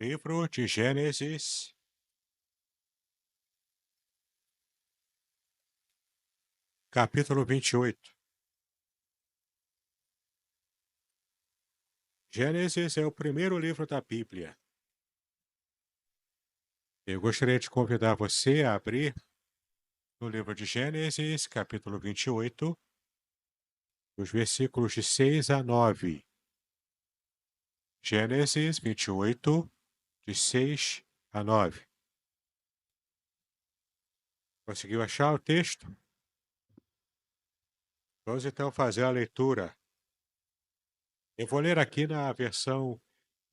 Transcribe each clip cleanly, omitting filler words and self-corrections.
Livro de Gênesis, capítulo 28. Gênesis é o primeiro livro da Bíblia. Eu gostaria de convidar você a abrir no livro de Gênesis, capítulo 28, os versículos de 6 a 9. Gênesis 28, de 6 a 9. Conseguiu achar o texto? Vamos então fazer a leitura. Eu vou ler aqui na versão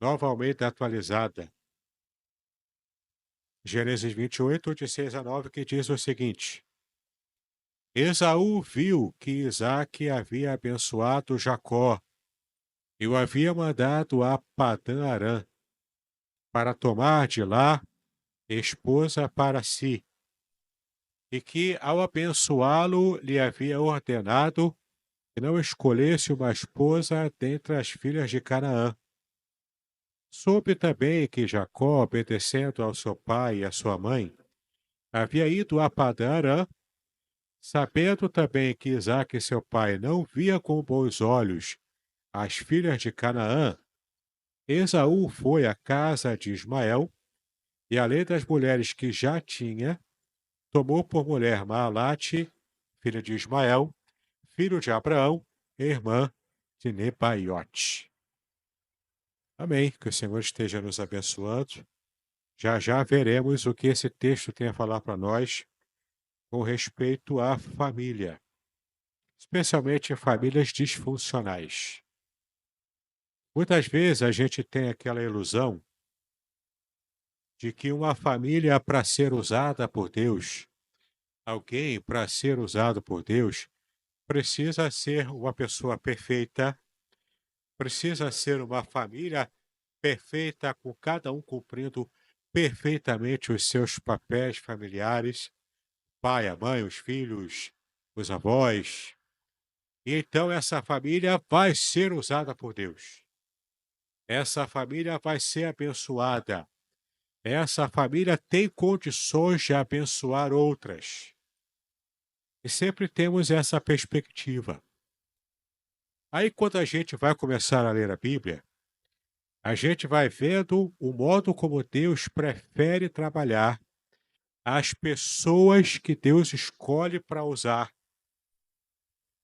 Nova Almeida atualizada. Gênesis 28, de 6 a 9, que diz o seguinte: Esaú viu que Isaque havia abençoado Jacó e o havia mandado a Padã-Arã para tomar de lá esposa para si, e que, ao abençoá-lo, lhe havia ordenado que não escolhesse uma esposa dentre as filhas de Canaã. Soube também que Jacó, obedecendo ao seu pai e à sua mãe, havia ido a Padã-Arã. Sabendo também que Isaque, seu pai, não via com bons olhos as filhas de Canaã, Esaú foi à casa de Ismael e, além das mulheres que já tinha, tomou por mulher Maalate, filha de Ismael, filho de Abraão, e irmã de Nebaiote. Amém. Que o Senhor esteja nos abençoando. Já já veremos o que esse texto tem a falar para nós com respeito à família, especialmente famílias disfuncionais. Muitas vezes a gente tem aquela ilusão de que uma família para ser usada por Deus, alguém para ser usado por Deus, precisa ser uma pessoa perfeita, precisa ser uma família perfeita, com cada um cumprindo perfeitamente os seus papéis familiares, pai, a mãe, os filhos, os avós. E então essa família vai ser usada por Deus. Essa família vai ser abençoada. Essa família tem condições de abençoar outras. E sempre temos essa perspectiva. Aí, quando a gente vai começar a ler a Bíblia, a gente vai vendo o modo como Deus prefere trabalhar, as pessoas que Deus escolhe para usar.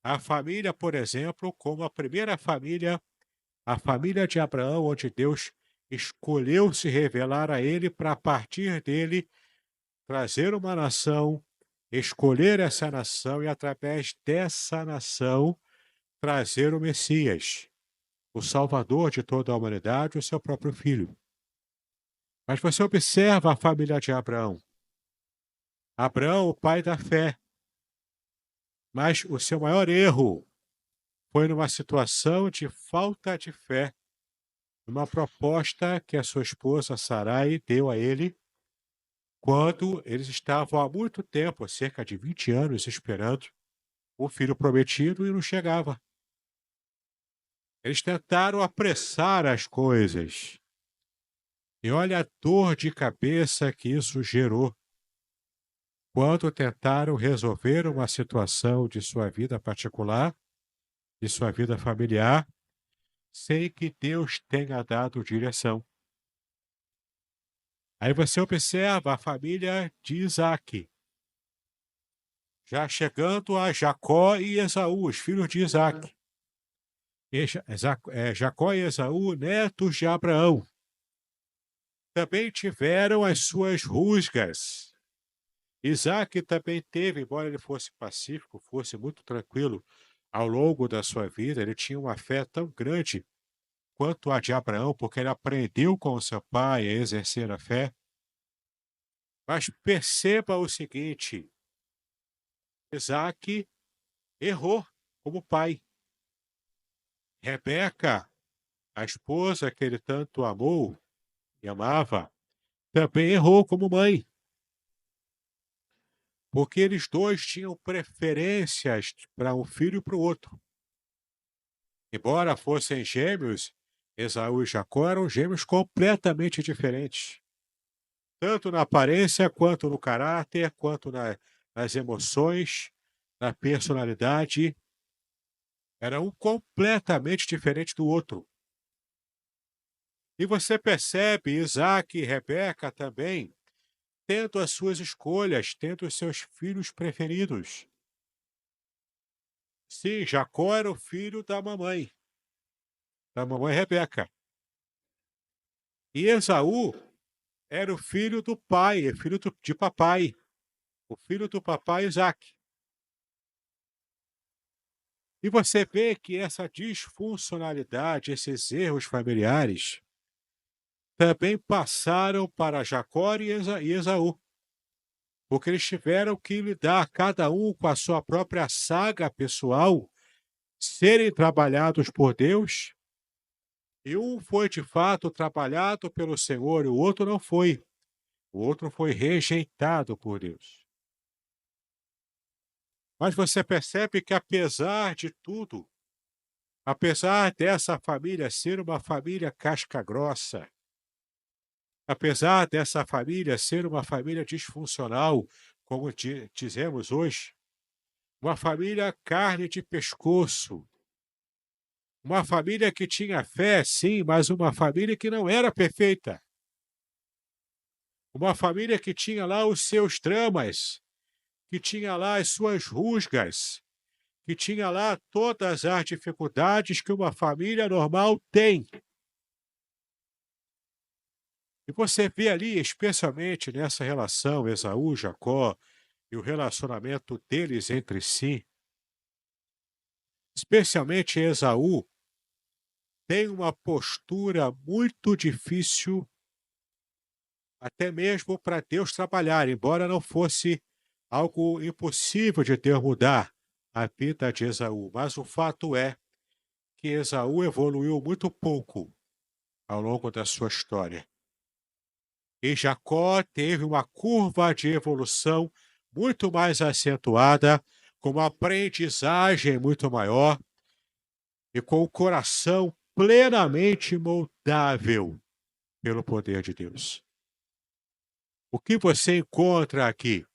A família, por exemplo, como a primeira família, a família de Abraão, onde Deus escolheu se revelar a ele para, a partir dele, trazer uma nação, escolher essa nação e, através dessa nação, trazer o Messias, o Salvador de toda a humanidade, o seu próprio filho. Mas você observa a família de Abraão. Abraão, o pai da fé. Mas o seu maior erro foi numa situação de falta de fé, numa proposta que a sua esposa Sarai deu a ele, quando eles estavam há muito tempo, cerca de 20 anos, esperando o filho prometido e não chegava. Eles tentaram apressar as coisas. E olha a dor de cabeça que isso gerou quando tentaram resolver uma situação de sua vida particular, de sua vida familiar, sem que Deus tenha dado direção. Aí você observa a família de Isaque, já chegando a Jacó e Esaú, os filhos de Isaque. Jacó e Esaú, netos de Abraão, também tiveram as suas rusgas. Isaac também teve, embora ele fosse pacífico, fosse muito tranquilo ao longo da sua vida, ele tinha uma fé tão grande quanto a de Abraão, porque ele aprendeu com o seu pai a exercer a fé. Mas perceba o seguinte: Isaac errou como pai. Rebeca, a esposa que ele tanto amou e amava, também errou como mãe. Porque eles dois tinham preferências para um filho e para o outro. Embora fossem gêmeos, Esaú e Jacó eram gêmeos completamente diferentes, tanto na aparência, quanto no caráter, quanto nas emoções, na personalidade. Era um completamente diferente do outro. E você percebe Isaac e Rebeca também tendo as suas escolhas, tendo os seus filhos preferidos. Sim, Jacó era o filho da mamãe Rebeca. E Esaú era o filho do pai, filho de papai, o filho do papai Isaac. E você vê que essa disfuncionalidade, esses erros familiares, também passaram para Jacó e Esaú, porque eles tiveram que lidar, cada um com a sua própria saga pessoal, serem trabalhados por Deus, e um foi de fato trabalhado pelo Senhor, e o outro não foi. O outro foi rejeitado por Deus. Mas você percebe que, apesar de tudo, apesar dessa família ser uma família casca-grossa, apesar dessa família ser uma família disfuncional, como dizemos hoje, uma família carne de pescoço, uma família que tinha fé, sim, mas uma família que não era perfeita. Uma família que tinha lá os seus dramas, que tinha lá as suas rusgas, que tinha lá todas as dificuldades que uma família normal tem. E você vê ali, especialmente nessa relação Esaú, Jacó, e o relacionamento deles entre si, especialmente Esaú, tem uma postura muito difícil, até mesmo para Deus trabalhar, embora não fosse algo impossível de Deus mudar a vida de Esaú. Mas o fato é que Esaú evoluiu muito pouco ao longo da sua história. E Jacó teve uma curva de evolução muito mais acentuada, com uma aprendizagem muito maior e com o coração plenamente moldável pelo poder de Deus. O que você encontra aqui?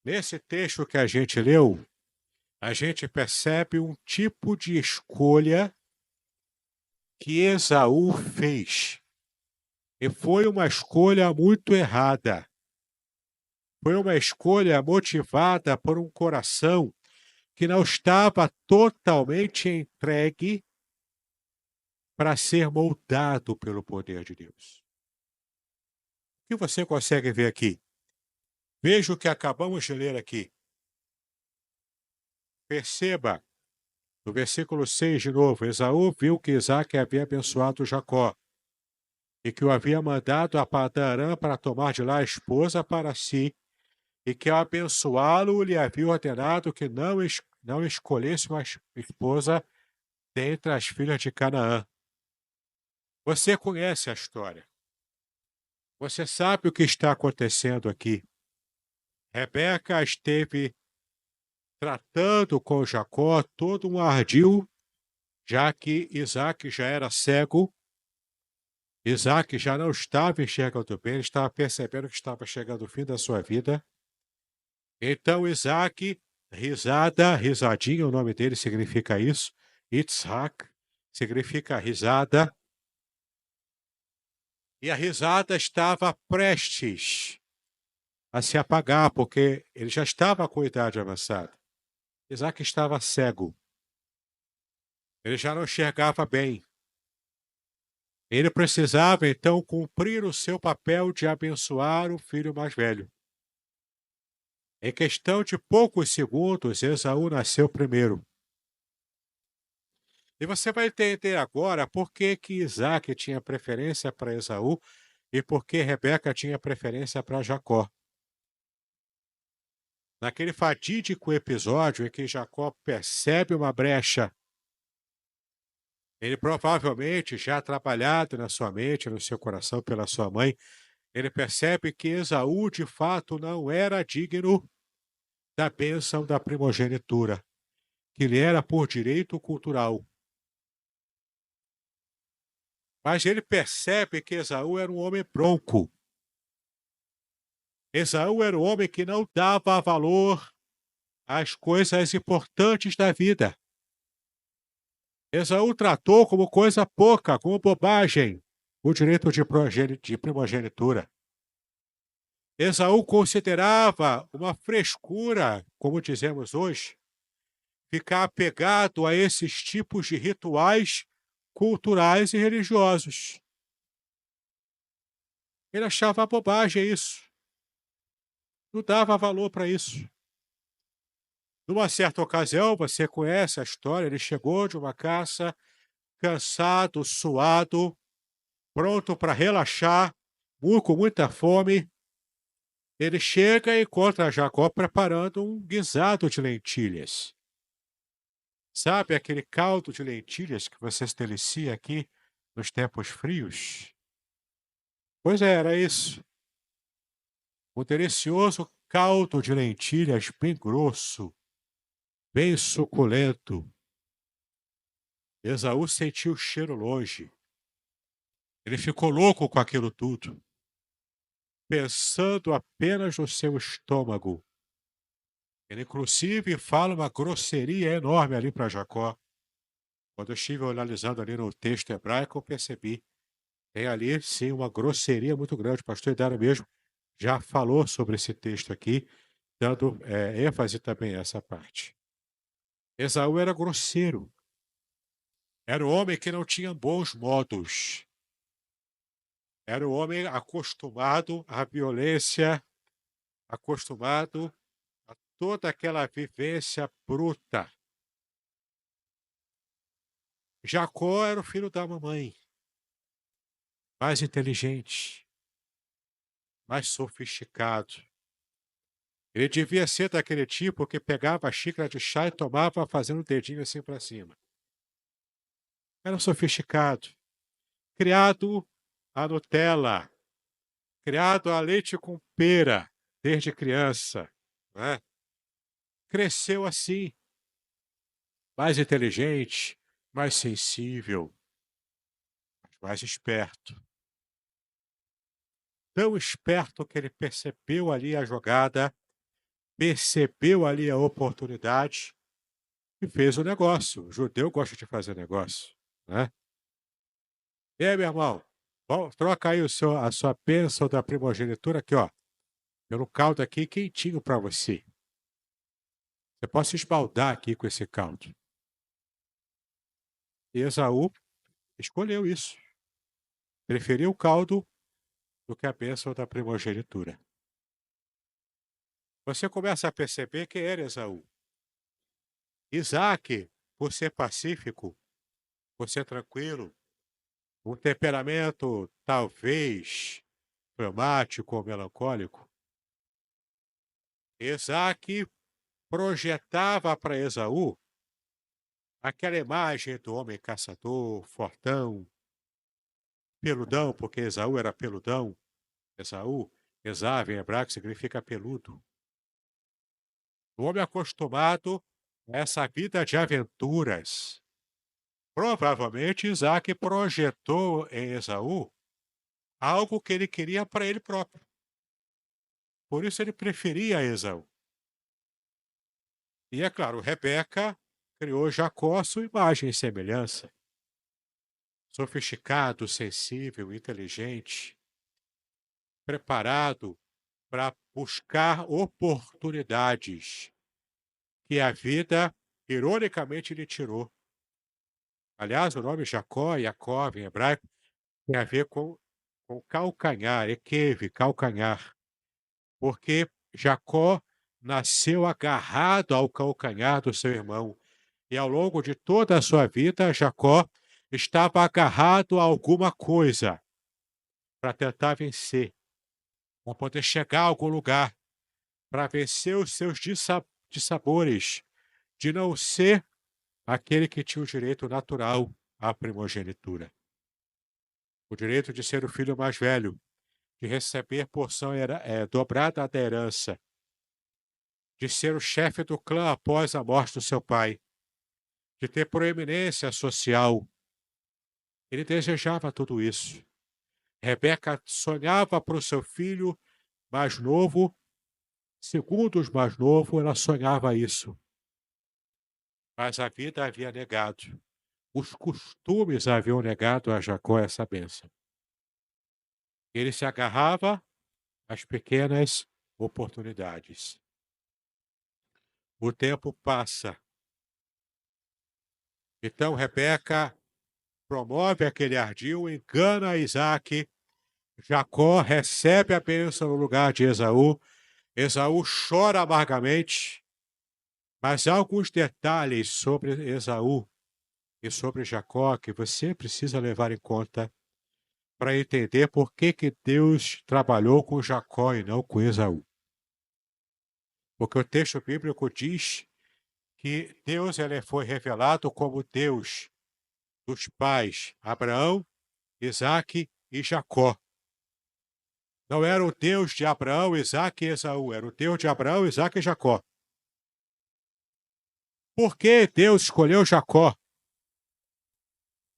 Nesse texto que a gente leu, a gente percebe um tipo de escolha que Esaú fez. E foi uma escolha muito errada. Foi uma escolha motivada por um coração que não estava totalmente entregue para ser moldado pelo poder de Deus. O que você consegue ver aqui? Veja o que acabamos de ler aqui. Perceba, no versículo 6 de novo, Esaú viu que Isaque havia abençoado Jacó e que o havia mandado a Padã-Arã para tomar de lá a esposa para si, e que ao abençoá-lo lhe havia ordenado que não escolhesse uma esposa dentre as filhas de Canaã. Você conhece a história. Você sabe o que está acontecendo aqui. Rebeca esteve tratando com Jacó todo um ardil, já que Isaac já era cego. Isaac já não estava enxergando bem, ele estava percebendo que estava chegando o fim da sua vida. Então Isaac, risadinha, o nome dele significa isso. Itzhak significa risada. E a risada estava prestes a se apagar, porque ele já estava com idade avançada. Isaac estava cego. Ele já não enxergava bem. Ele precisava, então, cumprir o seu papel de abençoar o filho mais velho. Em questão de poucos segundos, Esaú nasceu primeiro. E você vai entender agora por que Isaac tinha preferência para Esaú e por que Rebeca tinha preferência para Jacó. Naquele fatídico episódio em que Jacó percebe uma brecha, ele provavelmente, já trabalhado na sua mente, no seu coração pela sua mãe, ele percebe que Esaú de fato não era digno da bênção da primogenitura, que lhe era por direito cultural. Mas ele percebe que Esaú era um homem bronco. Esaú era um homem que não dava valor às coisas importantes da vida. Esaú tratou como coisa pouca, como bobagem, o direito de primogenitura. Esaú considerava uma frescura, como dizemos hoje, ficar apegado a esses tipos de rituais culturais e religiosos. Ele achava bobagem isso, não dava valor para isso. Numa certa ocasião, você conhece a história, ele chegou de uma caça, cansado, suado, pronto para relaxar, com muita fome. Ele chega e encontra Jacó preparando um guisado de lentilhas. Sabe aquele caldo de lentilhas que você se delicia aqui nos tempos frios? Pois é, era isso. Um delicioso caldo de lentilhas bem grosso, bem suculento. Esaú sentiu o cheiro longe. Ele ficou louco com aquilo tudo, pensando apenas no seu estômago. Ele, inclusive, fala uma grosseria enorme ali para Jacó. Quando eu estive analisando ali no texto hebraico, eu percebi. Tem ali, sim, uma grosseria muito grande. O pastor Idara mesmo já falou sobre esse texto aqui, dando ênfase também a essa parte. Esaú era grosseiro. Era um homem que não tinha bons modos. Era um homem acostumado à violência, acostumado a toda aquela vivência bruta. Jacó era o filho da mamãe, mais inteligente, mais sofisticado. Ele devia ser daquele tipo que pegava a xícara de chá e tomava fazendo o dedinho assim para cima. Era sofisticado, criado a Nutella, criado a leite com pera desde criança, né? Cresceu assim, mais inteligente, mais sensível, mais esperto. Tão esperto que ele percebeu ali a jogada, percebeu ali a oportunidade e fez o negócio. O judeu gosta de fazer negócio, né? E aí, meu irmão, troca aí a sua bênção da primogenitura aqui, ó, pelo caldo aqui quentinho para você. Você pode se esbaldar aqui com esse caldo. E Esaú escolheu isso. Preferiu o caldo do que a bênção da primogenitura. Você começa a perceber quem era Esaú. Isaac, por ser pacífico, por ser tranquilo, um temperamento talvez fleumático ou melancólico, Isaac projetava para Esaú aquela imagem do homem caçador, fortão, peludão, porque Esaú era peludão. Esaú, Esav em hebraico significa peludo. O homem acostumado a essa vida de aventuras. Provavelmente Isaac projetou em Esaú algo que ele queria para ele próprio. Por isso ele preferia Esaú. E é claro, Rebeca criou Jacó à sua imagem e semelhança. Sofisticado, sensível, inteligente, preparado para buscar oportunidades que a vida, ironicamente, lhe tirou. Aliás, o nome Jacó, Yaakov, em hebraico, tem a ver com calcanhar, equeve, calcanhar. Porque Jacó nasceu agarrado ao calcanhar do seu irmão. E ao longo de toda a sua vida, Jacó estava agarrado a alguma coisa para tentar vencer, para poder chegar a algum lugar, para vencer os seus dissabores, de não ser aquele que tinha o direito natural à primogenitura. O direito de ser o filho mais velho, de receber porção dobrada da herança, de ser o chefe do clã após a morte do seu pai, de ter proeminência social, Ele desejava tudo isso. Rebeca sonhava para o seu filho mais novo, segundos mais novo, ela sonhava isso. Mas a vida havia negado. Os costumes haviam negado a Jacó essa bênção. Ele se agarrava às pequenas oportunidades. O tempo passa. Então Rebeca promove aquele ardil, engana Isaac. Jacó recebe a bênção no lugar de Esaú. Esaú chora amargamente. Mas há alguns detalhes sobre Esaú e sobre Jacó que você precisa levar em conta para entender por que Deus trabalhou com Jacó e não com Esaú. Porque o texto bíblico diz que Deus ele foi revelado como Deus dos pais Abraão, Isaque e Jacó. Não era o Deus de Abraão, Isaque e Esaú, era o Deus de Abraão, Isaque e Jacó. Por que Deus escolheu Jacó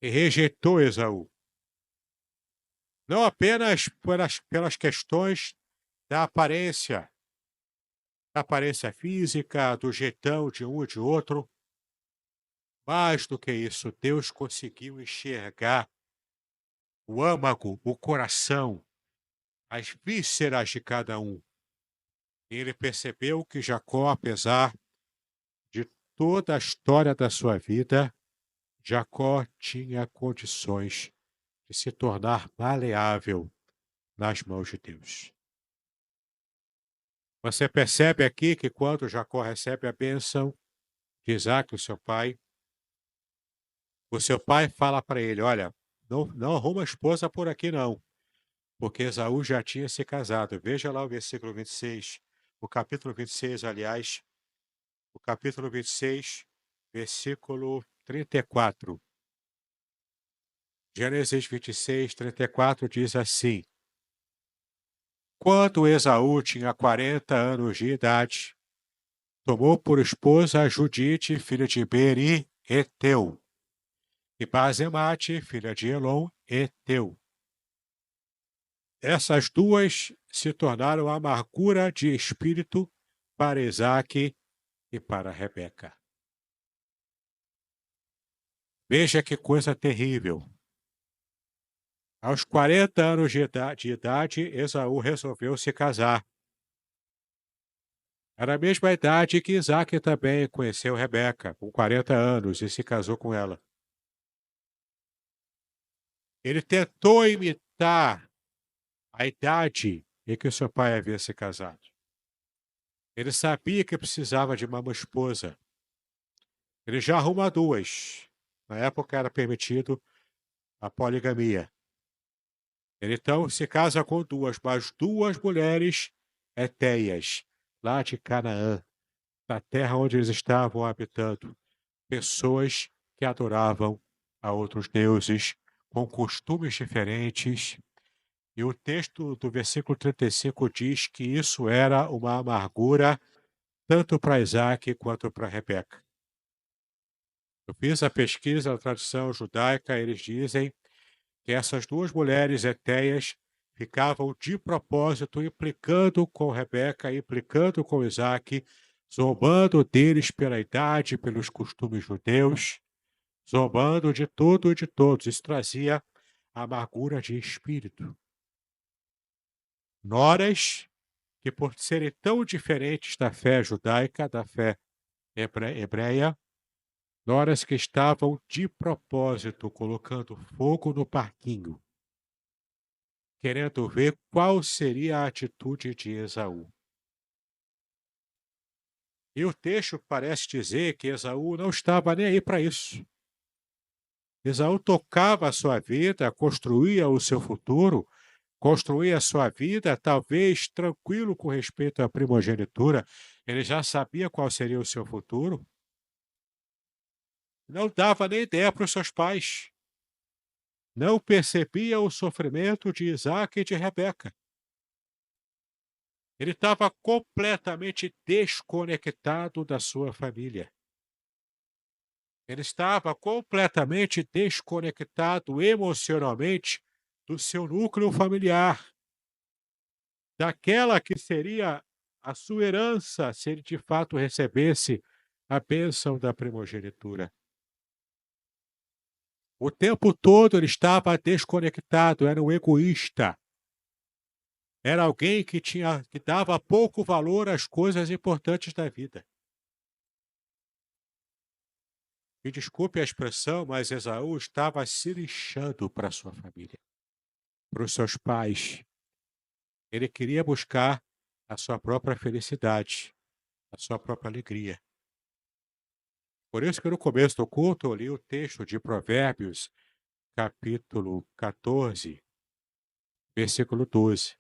e rejeitou Esaú? Não apenas pelas questões da aparência física, do jeitão de um e de outro. Mais do que isso, Deus conseguiu enxergar o âmago, o coração, as vísceras de cada um. E ele percebeu que Jacó, apesar de toda a história da sua vida, Jacó tinha condições de se tornar maleável nas mãos de Deus. Você percebe aqui que quando Jacó recebe a bênção de Isaac, o seu pai fala para ele: olha, não arruma esposa por aqui não, porque Esaú já tinha se casado. Veja lá o versículo 26, o capítulo 26, aliás, o capítulo 26, versículo 34. Gênesis 26, 34 diz assim: quando Esaú tinha 40 anos de idade, tomou por esposa Judite, filha de Beri, Eteu, e Basemate, filha de Elon, Eteu. Essas duas se tornaram amargura de espírito para Isaque e para Rebeca. Veja que coisa terrível. Aos 40 anos de idade, Esaú resolveu se casar. Era a mesma idade que Isaque também conheceu Rebeca, com 40 anos, e se casou com ela. Ele tentou imitar a idade em que o seu pai havia se casado. Ele sabia que precisava de uma esposa. Ele já arruma duas. Na época era permitido a poligamia. Ele então se casa com duas, mas duas mulheres etéias, lá de Canaã, da terra onde eles estavam habitando. Pessoas que adoravam a outros deuses, com costumes diferentes. E o texto do versículo 35 diz que isso era uma amargura tanto para Isaac quanto para Rebeca. Eu fiz a pesquisa na tradução judaica, eles dizem que essas duas mulheres etéias ficavam de propósito implicando com Rebeca, implicando com Isaac, zombando deles pela idade, pelos costumes judeus, zombando de tudo e de todos. Isso trazia amargura de espírito. Noras que, por serem tão diferentes da fé judaica, da fé hebreia, noras que estavam de propósito colocando fogo no parquinho, querendo ver qual seria a atitude de Esaú. E o texto parece dizer que Esaú não estava nem aí para isso. Esaú tocava a sua vida, construía o seu futuro, construía a sua vida, talvez tranquilo com respeito à primogenitura. Ele já sabia qual seria o seu futuro. Não dava nem ideia para os seus pais. Não percebia o sofrimento de Isaac e de Rebeca. Ele estava completamente desconectado da sua família. Ele estava completamente desconectado emocionalmente do seu núcleo familiar, daquela que seria a sua herança se ele de fato recebesse a bênção da primogenitura. O tempo todo ele estava desconectado, era um egoísta. Era alguém que dava pouco valor às coisas importantes da vida. Me desculpe a expressão, mas Esaú estava se lixando para sua família, para os seus pais. Ele queria buscar a sua própria felicidade, a sua própria alegria. Por isso que no começo do culto eu li o texto de Provérbios, capítulo 14, versículo 12,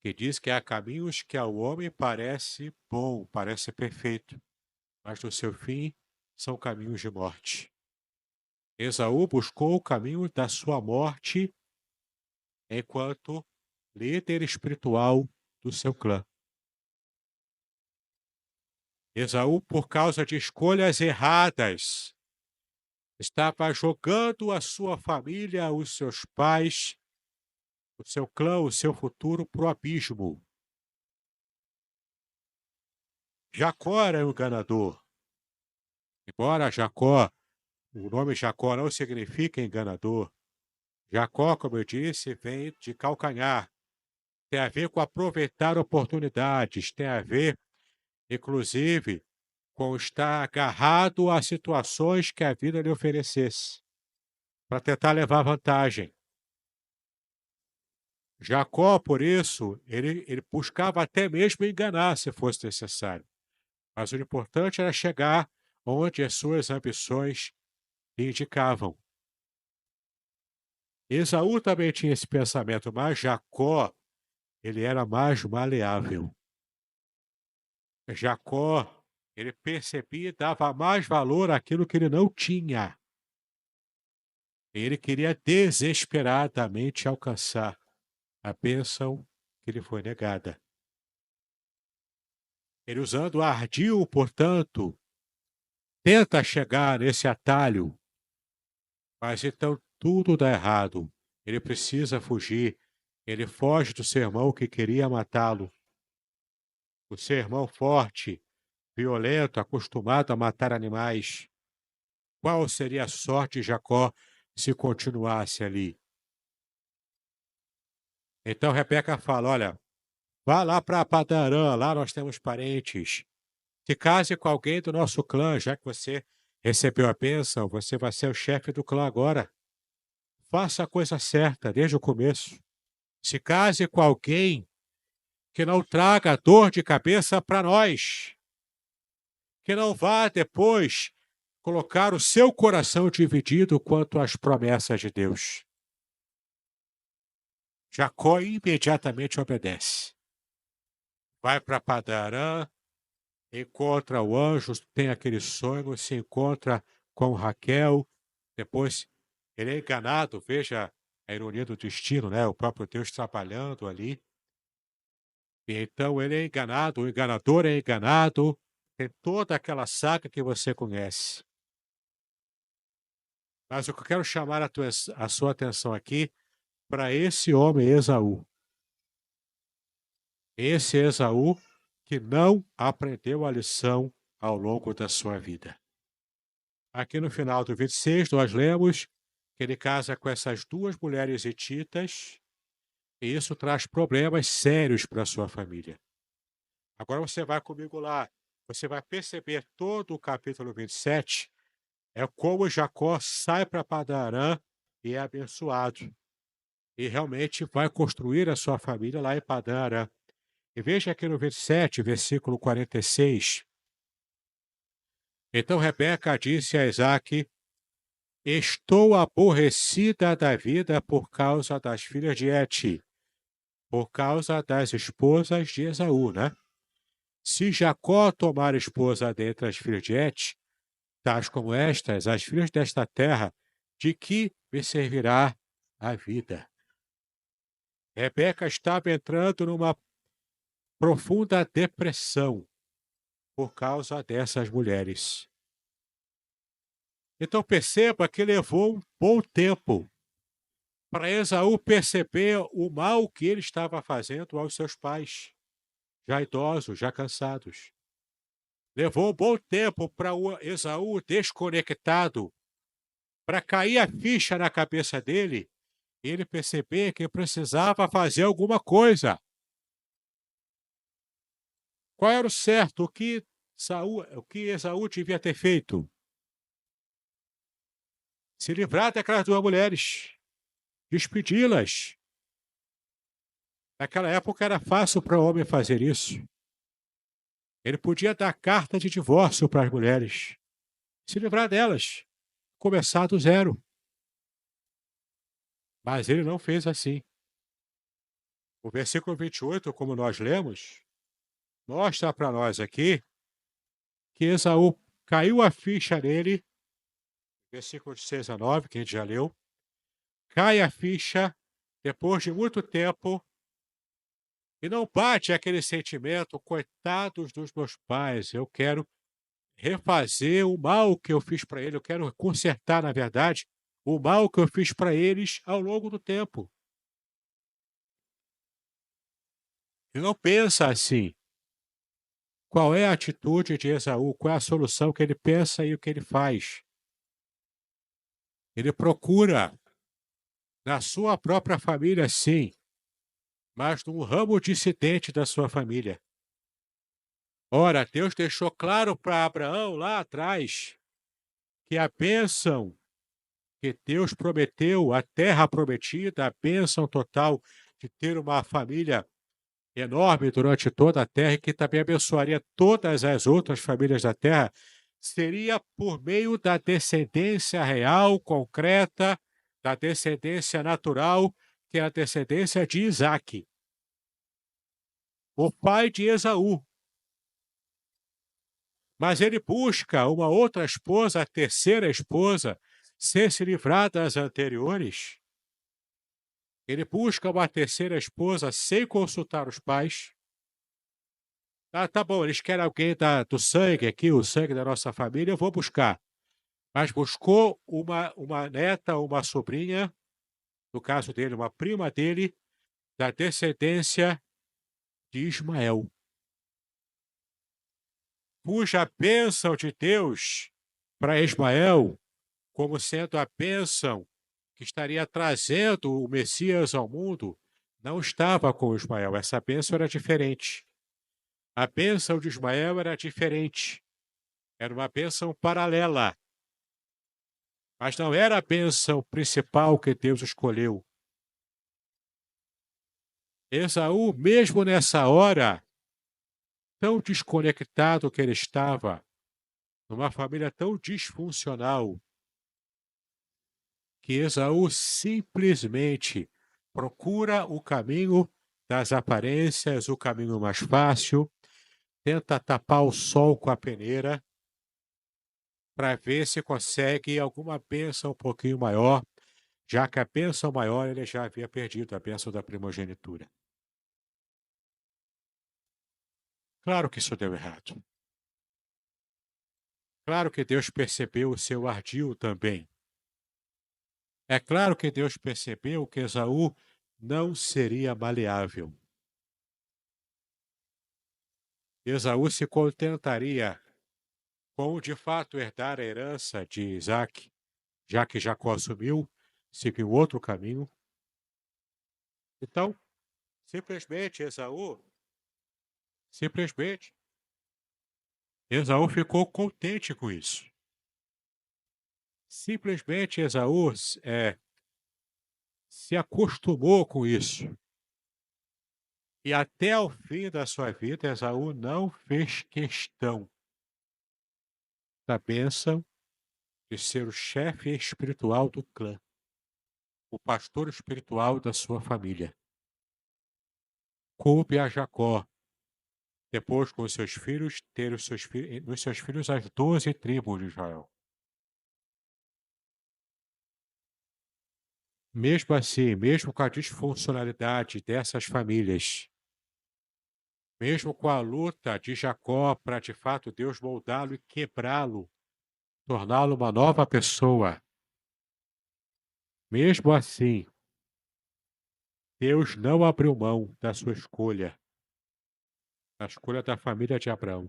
que diz que há caminhos que ao homem parece bom, parece perfeito, mas no seu fim são caminhos de morte. Esaú buscou o caminho da sua morte enquanto líder espiritual do seu clã. Esaú, por causa de escolhas erradas, estava jogando a sua família, os seus pais, o seu clã, o seu futuro para o abismo. Jacó era um enganador. Embora Jacó, o nome Jacó não significa enganador. Jacó, como eu disse, vem de calcanhar. Tem a ver com aproveitar oportunidades, tem a ver, inclusive, com estar agarrado a situações que a vida lhe oferecesse, para tentar levar vantagem. Jacó, por isso, ele buscava até mesmo enganar se fosse necessário. Mas o importante era chegar onde as suas ambições lhe indicavam. Esaú também tinha esse pensamento, mas Jacó, ele era mais maleável. Jacó, ele percebia e dava mais valor àquilo que ele não tinha. Ele queria desesperadamente alcançar a bênção que lhe foi negada. Ele, usando ardil, portanto, tenta chegar nesse atalho, mas então tudo dá errado. Ele precisa fugir. Ele foge do seu irmão que queria matá-lo. O seu irmão forte, violento, acostumado a matar animais. Qual seria a sorte de Jacó se continuasse ali? Então Rebeca fala: olha, vá lá para Padarã, lá nós temos parentes. Se case com alguém do nosso clã, já que você recebeu a bênção, você vai ser o chefe do clã agora. Faça a coisa certa desde o começo. Se case com alguém que não traga dor de cabeça para nós. Que não vá depois colocar o seu coração dividido quanto às promessas de Deus. Jacó imediatamente obedece. Vai para Padarã, encontra o anjo, tem aquele sonho, se encontra com Raquel, depois ele é enganado, veja a ironia do destino, né? O próprio Deus trabalhando ali. E então ele é enganado, o enganador é enganado, tem toda aquela saga que você conhece. Mas o que eu quero chamar a sua atenção aqui para esse homem Esaú. Esse Esaú que não aprendeu a lição ao longo da sua vida. Aqui no final do 26, nós lemos que ele casa com essas duas mulheres hititas, e isso traz problemas sérios para a sua família. Agora você vai comigo lá, você vai perceber todo o capítulo 27, é como Jacó sai para Padarã e é abençoado. E realmente vai construir a sua família lá em Padarã. E veja aqui no 27, versículo 46. Então Rebeca disse a Isaque: estou aborrecida da vida por causa das filhas de Et, por causa das esposas de Esaú, né? Se Jacó tomar esposa dentre as filhas de Et, tais como estas, as filhas desta terra, de que me servirá a vida? Rebeca estava entrando numa profunda depressão por causa dessas mulheres. Então perceba que levou um bom tempo para Esaú perceber o mal que ele estava fazendo aos seus pais, já idosos, já cansados. Levou um bom tempo para o Esaú desconectado, para cair a ficha na cabeça dele e ele perceber que precisava fazer alguma coisa. Qual era o certo? O que Esaú devia ter feito? Se livrar daquelas duas mulheres, despedi-las. Naquela época era fácil para o homem fazer isso. Ele podia dar carta de divórcio para as mulheres, se livrar delas, começar do zero. Mas ele não fez assim. O versículo 28, como nós lemos, mostra para nós aqui que Esaú caiu a ficha nele, versículos 6 a 9, que a gente já leu, cai a ficha depois de muito tempo e não bate aquele sentimento, coitados dos meus pais, eu quero refazer o mal que eu fiz para ele, eu quero consertar, na verdade, o mal que eu fiz para eles ao longo do tempo. Ele não pensa assim. Qual é a atitude de Esaú? Qual é a solução que ele pensa e o que ele faz? Ele procura na sua própria família, sim, mas num ramo dissidente da sua família. Ora, Deus deixou claro para Abraão lá atrás que a bênção que Deus prometeu, a terra prometida, a bênção total de ter uma família enorme durante toda a terra e que também abençoaria todas as outras famílias da terra, seria por meio da descendência real, concreta, da descendência natural, que é a descendência de Isaque, o pai de Esaú. Mas ele busca uma outra esposa, a terceira esposa, sem se livrar das anteriores. Ele busca uma terceira esposa sem consultar os pais. Ah, tá bom, eles querem alguém do sangue aqui, o sangue da nossa família, eu vou buscar. Mas buscou uma neta, uma sobrinha, no caso dele, uma prima dele, da descendência de Ismael, cuja bênção de Deus para Ismael, como sendo a bênção que estaria trazendo o Messias ao mundo, não estava com Ismael. Essa bênção era diferente. A bênção de Ismael era diferente. Era uma bênção paralela. Mas não era a bênção principal que Deus escolheu. Esaú, mesmo nessa hora, tão desconectado que ele estava, numa família tão disfuncional, que Esaú simplesmente procura o caminho das aparências, o caminho mais fácil, tenta tapar o sol com a peneira para ver se consegue alguma bênção um pouquinho maior, já que a bênção maior ele já havia perdido, a bênção da primogenitura. Claro que isso deu errado. Claro que Deus percebeu o seu ardil também. É claro que Deus percebeu que Esaú não seria maleável. Esaú se contentaria com de fato herdar a herança de Isaac, já que Jacó assumiu, seguiu outro caminho. Então, simplesmente simplesmente, Esaú ficou contente com isso. Simplesmente Esaú se acostumou com isso. E até o fim da sua vida, Esaú não fez questão da bênção de ser o chefe espiritual do clã, o pastor espiritual da sua família. Coube a Jacó, depois com os seus filhos, ter nos seus filhos as 12 tribos de Israel. Mesmo assim, mesmo com a disfuncionalidade dessas famílias, mesmo com a luta de Jacó para de fato Deus moldá-lo e quebrá-lo torná-lo uma nova pessoa. Mesmo assim, Deus não abriu mão da sua escolha, a escolha da família de Abraão.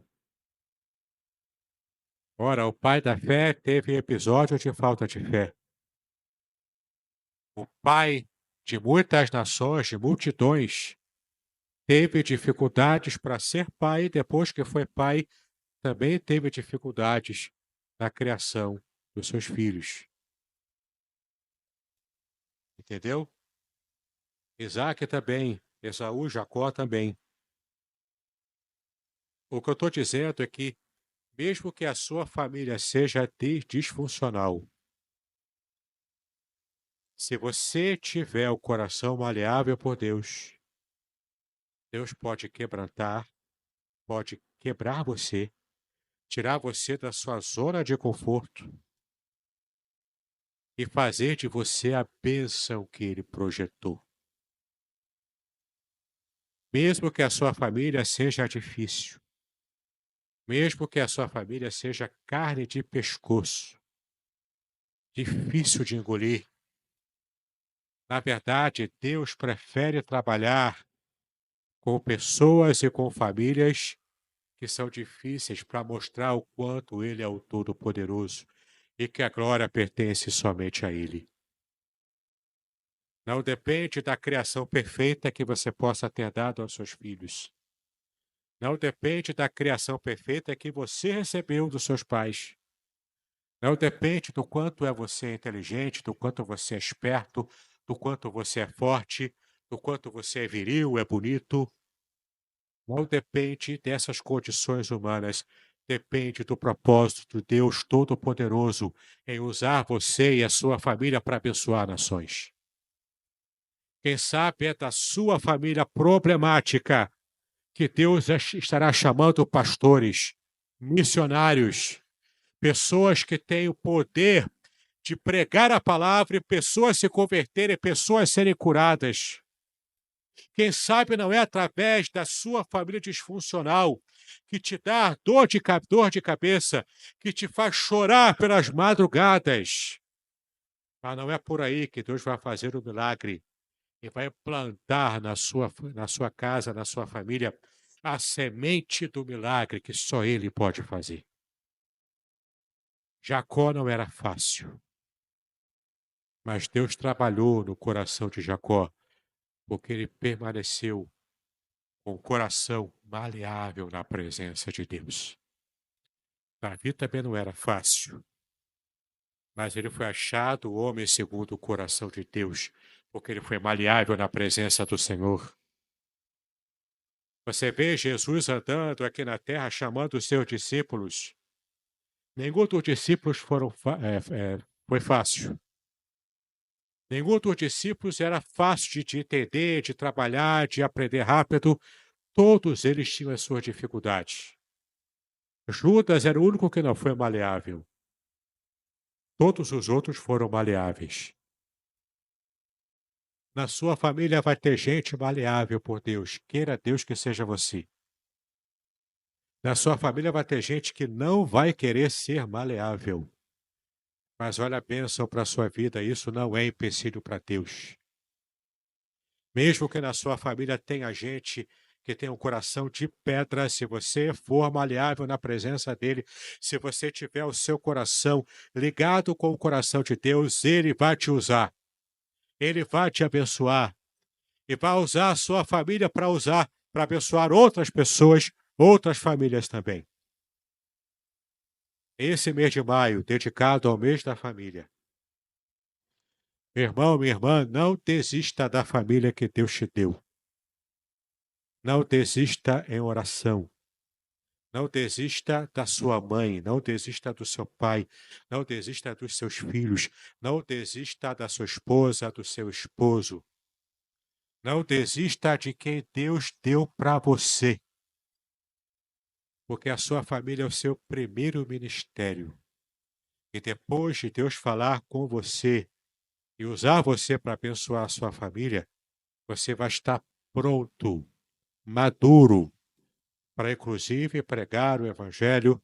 Ora, o pai da fé teve episódio de falta de fé. O pai de muitas nações, de multidões, teve dificuldades para ser pai e depois que foi pai, também teve dificuldades na criação dos seus filhos. Entendeu? Isaac também, Esaú, Jacó também. O que eu estou dizendo é que, mesmo que a sua família seja disfuncional, se você tiver o coração maleável por Deus, Deus pode quebrantar, pode quebrar você, tirar você da sua zona de conforto e fazer de você a bênção que Ele projetou. Mesmo que a sua família seja difícil, mesmo que a sua família seja carne de pescoço, difícil de engolir, na verdade, Deus prefere trabalhar com pessoas e com famílias que são difíceis para mostrar o quanto Ele é o Todo-Poderoso e que a glória pertence somente a Ele. Não depende da criação perfeita que você possa ter dado aos seus filhos. Não depende da criação perfeita que você recebeu dos seus pais. Não depende do quanto você é inteligente, do quanto você é esperto, do quanto você é forte, do quanto você é viril, é bonito. Não depende dessas condições humanas. Depende do propósito de Deus Todo-Poderoso em usar você e a sua família para abençoar nações. Quem sabe é da sua família problemática que Deus estará chamando pastores, missionários, pessoas que têm o poder de pregar a palavra e pessoas se converterem, pessoas serem curadas. Quem sabe não é através da sua família disfuncional que te dá dor de cabeça, que te faz chorar pelas madrugadas. Mas não é por aí que Deus vai fazer o milagre e vai plantar na sua casa, na sua família, a semente do milagre que só Ele pode fazer. Jacó não era fácil, mas Deus trabalhou no coração de Jacó, porque ele permaneceu com o coração maleável na presença de Deus. Davi também não era fácil, mas ele foi achado homem segundo o coração de Deus, porque ele foi maleável na presença do Senhor. Você vê Jesus andando aqui na terra chamando os seus discípulos. Nenhum dos discípulos foi fácil. Nenhum dos discípulos era fácil de entender, de trabalhar, de aprender rápido. Todos eles tinham as suas dificuldades. Judas era o único que não foi maleável. Todos os outros foram maleáveis. Na sua família vai ter gente maleável por Deus. Queira Deus que seja você. Na sua família vai ter gente que não vai querer ser maleável. Mas olha a bênção para a sua vida, isso não é empecilho para Deus. Mesmo que na sua família tenha gente que tem um coração de pedra, se você for maleável na presença dele, se você tiver o seu coração ligado com o coração de Deus, ele vai te usar. Ele vai te abençoar. E vai usar a sua família para abençoar outras pessoas, outras famílias também. Esse mês de maio, dedicado ao mês da família. Meu irmão, minha irmã, não desista da família que Deus te deu. Não desista em oração. Não desista da sua mãe, não desista do seu pai, não desista dos seus filhos, não desista da sua esposa, do seu esposo. Não desista de quem Deus deu para você. Porque a sua família é o seu primeiro ministério. E depois de Deus falar com você e usar você para abençoar a sua família, você vai estar pronto, maduro, para inclusive pregar o evangelho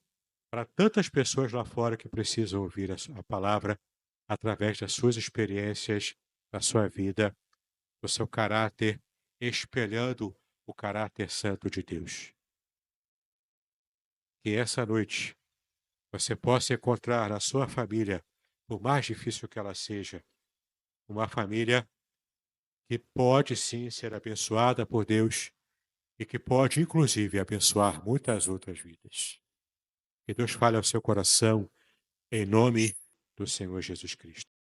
para tantas pessoas lá fora que precisam ouvir a palavra através das suas experiências, da sua vida, do seu caráter, espelhando o caráter santo de Deus. Que essa noite você possa encontrar na sua família, por mais difícil que ela seja, uma família que pode sim ser abençoada por Deus e que pode, inclusive, abençoar muitas outras vidas. Que Deus fale ao seu coração, em nome do Senhor Jesus Cristo.